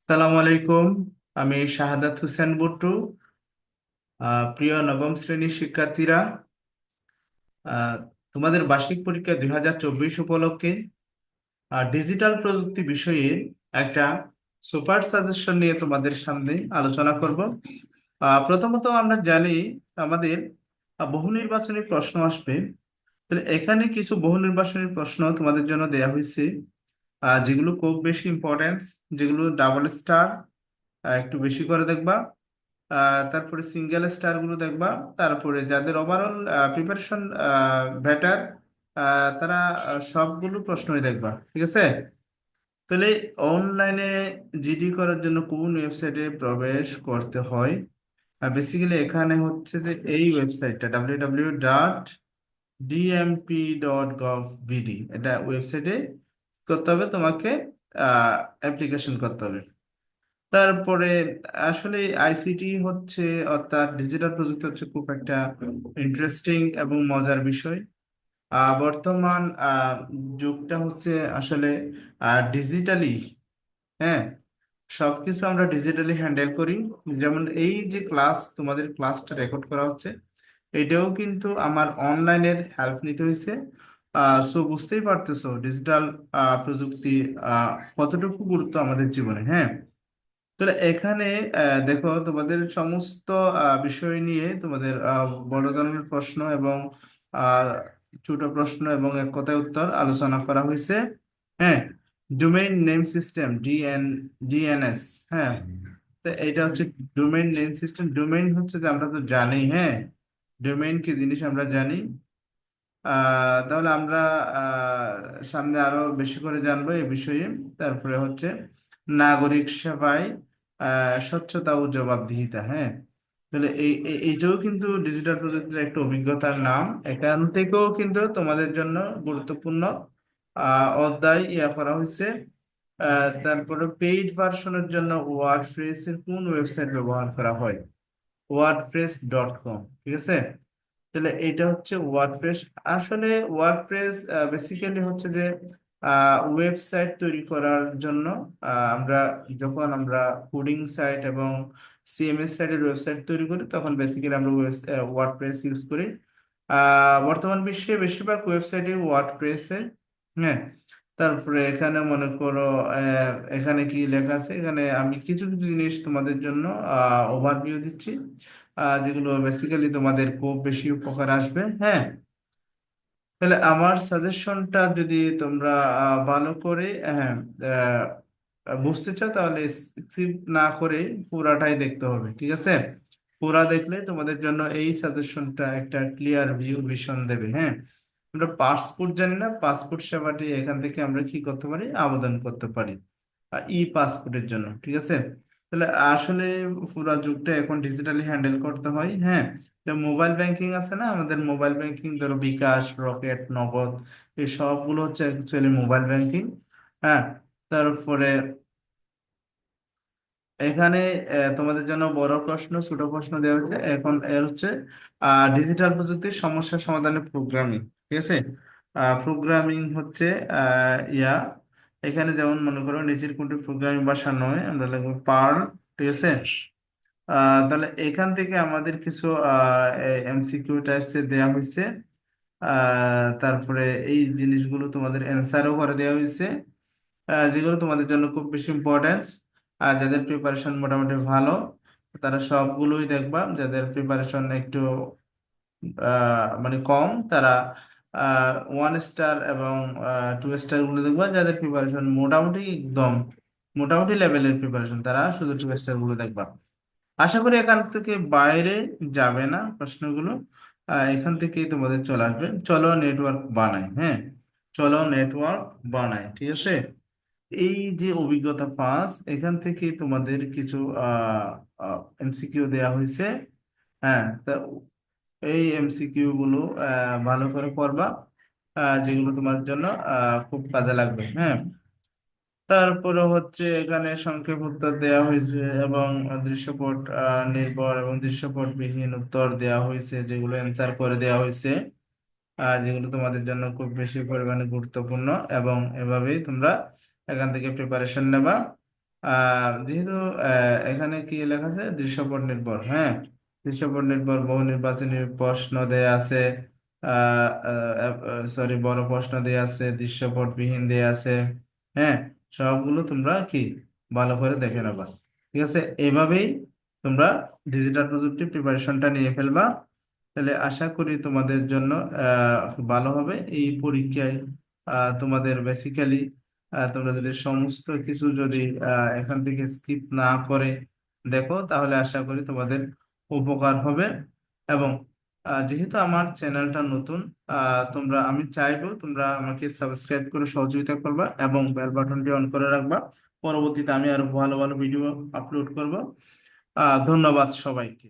সালামু আলাইকুম। আমি শাহাদাত হোসেন বুট্টু। প্রিয় নবম শ্রেণীর শিক্ষার্থীরা, আহ, তোমাদের বার্ষিক পরীক্ষা 2024 উপলক্ষে ডিজিটাল প্রযুক্তি বিষয়ে একটা সুপার সাজেশন নিয়ে তোমাদের সামনে আলোচনা করব। প্রথমত আমরা জানি আমাদের বহু নির্বাচনী প্রশ্ন আসবে। তাহলে এখানে কিছু বহু নির্বাচনী প্রশ্ন তোমাদের জন্য দেয়া হয়েছে, যেগুলো খুব বেশি ইম্পর্টেন্স, যেগুলো ডাবল স্টার একটু বেশি করে দেখবা। তারপরে সিঙ্গেল স্টার গুলো দেখবা। তারপরে যাদের ওভারঅল প্রিপারেশন বেটার, তারা সবগুলো প্রশ্নই দেখবা, ঠিক আছে? তাহলে অনলাইনে জিডি করার জন্য কোন ওয়েবসাইটে প্রবেশ করতে হয়? বেসিক্যালি এখানে হচ্ছে যে এই ওয়েবসাইটটা www.dmp.gov.bd, এটা ওয়েবসাইটে করতে হবে তোমাকে, অ্যাপ্লিকেশন করতে হবে। তারপরে আসলে আইসিটি হচ্ছে, অর্থাৎ ডিজিটাল প্রযুক্তি হচ্ছে খুব একটা ইন্টারেস্টিং এবং মজার বিষয়। বর্তমান যুগটা হচ্ছে আসলে ডিজিটালি, হ্যাঁ, সবকিছু আমরা ডিজিটালি হ্যান্ডেল করি। যেমন এই যে ক্লাস, তোমাদের ক্লাসটা রেকর্ড করা হচ্ছে, এটাও কিন্তু আমার অনলাইনের হেল্প নিতে হয়েছে। সো বুঝতেই পারতেছো ডিজিটাল প্রযুক্তি কতটুকু গুরুত্ব আমাদের জীবনে, হ্যাঁ। তাহলে এখানে দেখো তোমাদের সমস্ত বিষয় নিয়ে তোমাদের বড় ধরনের প্রশ্ন এবং আহ, ছোট প্রশ্ন এবং এক কথায় উত্তর আলোচনা করা হয়েছে, হ্যাঁ। ডোমেইন নেম সিস্টেম, ডিএনএস, হ্যাঁ। তো এটা হচ্ছে ডোমেইন নেম সিস্টেম। ডোমেইন হচ্ছে যে আমরা তো জানি, হ্যাঁ, ডোমেইন কি জিনিস আমরা জানি। তাহলে আমরা সামনে আরো বেশি করে জানবো এই বিষয়ে। তারপরে হচ্ছে নাগরিক সেবায় স্বচ্ছতা ও জবাবদিহিতা, হ্যাঁ। তাহলে এইটাও কিন্তু ডিজিটাল প্রযুক্তির একটা অভিজ্ঞতার নাম। এখান থেকেও কিন্তু তোমাদের জন্য গুরুত্বপূর্ণ অধ্যায় করা হয়েছে। তারপরে পেইড ভার্সনের জন্য ওয়ার্ডপ্রেস এর কোন ওয়েবসাইট ব্যবহার করা হয়? wordpress.com, ঠিক আছে? তাহলে এটা হচ্ছে ওয়ার্ডপ্রেস। আসলে ওয়ার্ডপ্রেস বেসিক্যালি হচ্ছে যে ওয়েবসাইট তৈরি করার জন্য আমরা যখন আমরা কোডিং সাইট এবং সিএমএস সাইটের ওয়েবসাইট তৈরি করি, তখন বেসিক্যালি আমরা ওয়ার্ডপ্রেস ইউজ করি। বর্তমান বিশ্বে বেশিরভাগ ওয়েবসাইটে ওয়ার্ডপ্রেসে, হ্যাঁ। তারপরে এখানে মনে করো এখানে কি লেখা আছে, এখানে আমি কিছু কিছু জিনিস তোমাদের জন্য ওভারভিউ দিচ্ছি, যেগুলো বেসিক্যালি তোমাদের খুব বেশি উপকার আসবে, হ্যাঁ। তাহলে আমার সাজেশনটা যদি তোমরা ভালো করে, হ্যাঁ, বুঝতে চাও, তাহলে স্কিপ না করে পুরাটাই দেখতে হবে, ঠিক আছে? পুরা দেখলে তোমাদের জন্য এই সাজেশনটা একটা ক্লিয়ার ভিশন দেবে, হ্যাঁ। আমরা পাসপোর্ট জানি না, পাসপোর্ট সেবাটি এখান থেকে আমরা কি করতে পারি, আবেদন করতে পারি ই পাসপোর্টের জন্য, ঠিক আছে? তাহলে আসলে পুরো যুগটা এখন ডিজিটালি হ্যান্ডেল করতে হয়, হ্যাঁ। তো মোবাইল ব্যাংকিং আছে না, আমাদের মোবাইল ব্যাংকিং, ধরো বিকাশ, রকেট, নগদ, এই সবগুলো হচ্ছে অ্যাকচুয়ালি মোবাইল ব্যাংকিং, হ্যাঁ। তারপরে এখানে তোমাদের জন্য বড় প্রশ্ন, ছোট প্রশ্ন দেওয়া হচ্ছে। এখন এর হচ্ছে ডিজিটাল প্রযুক্তির সমস্যা সমাধানের প্রোগ্রামিং, ঠিক আছে? প্রোগ্রামিং হচ্ছে ইয়া, এখানে যেমন মনে করো নিচের কোনটি প্রোগ্রামিং ভাষা নয়, আমরা লিখবো পার্ল, ঠিক আছে? তাহলে এখান থেকে আমাদের কিছু এমসিকিউ টাইপসের দেওয়া হয়েছে। তারপরে এই জিনিসগুলো তোমাদের অ্যান্সারও করে দেওয়া হয়েছে, যেগুলো তোমাদের জন্য খুব বেশি ইম্পর্টেন্স। আর যাদের প্রিপারেশন মোটামুটি ভালো, তারা সবগুলোই দেখবা। যাদের প্রিপারেশন একটু মানে কম, তারা ওয়ান স্টার এবং টু স্টার গুলো দেখবা। যাদের প্রিপারেশন মোটামুটি একদম মোটামুটি লেভেলের প্রিপারেশন, তারা শুধু টু স্টার গুলো দেখবা। আশা করি এখান থেকে বাইরে যাবে না প্রশ্নগুলো, এখান থেকেই তোমাদের চলে আসবে। চলো নেটওয়ার্ক বানাই, হ্যাঁ, চলো নেটওয়ার্ক বানাই, ঠিক আছে? এই যে অভিজ্ঞতা পাস, এখান থেকে তোমাদের কিছু এমসিকিউ দেয়া হয়েছে, হ্যাঁ। তা এই এমসিকিউ গুলো ভালো করে পড়বা, যেগুলো তোমার জন্য খুব কাজে লাগবে, হ্যাঁ। তারপরে হচ্ছে এখানে সংক্ষেপ উত্তর দেওয়া হয়েছে এবং দৃশ্যপট নির্ভর এবং দৃশ্যপট বিহীন উত্তর দেওয়া হয়েছে, যেগুলো অ্যান্সার করে দেওয়া হয়েছে, যেগুলো তোমাদের জন্য খুব বেশি পরিমাণে গুরুত্বপূর্ণ। এবং এভাবেই তোমরা এখান থেকে প্রিপারেশন নেবা। যেহেতু এখানে কি লেখা আছে দৃশ্যপট নির্ভর, হ্যাঁ, দৃশ্যপট নির্ভর বহু নির্বাচনী প্রশ্ন দেয়া আছে, সরি বড় প্রশ্ন দেয়া আছে, দৃশ্যপট বিহীন দেয়া আছে, হ্যাঁ, সবগুলো তোমরা কি ভালো করে দেখে নেবা। ঠিক আছে, এইভাবেই তোমরা ডিজিটাল প্রযুক্তি প্রিপারেশনটা নিয়ে ফেলবা। তাহলে আশা করি তোমাদের জন্য ভালো হবে এই পরীক্ষায়। তোমাদের বেসিক্যালি তোমরা যদি সমস্ত কিছু যদি এখান থেকে স্কিপ না করে দেখো, তাহলে আশা করি তোমাদের উপকার হবে। এবং যেহেতু আমার চ্যানেলটা নতুন, আমি চাইবো তোমরা আমাকে সাবস্ক্রাইব করে সহযোগিতা করবা এবং বেল বাটনটি অন করে রাখবা। পরবর্তীতে আমি আরো ভালো ভালো ভিডিও আপলোড করব। ধন্যবাদ সবাইকে।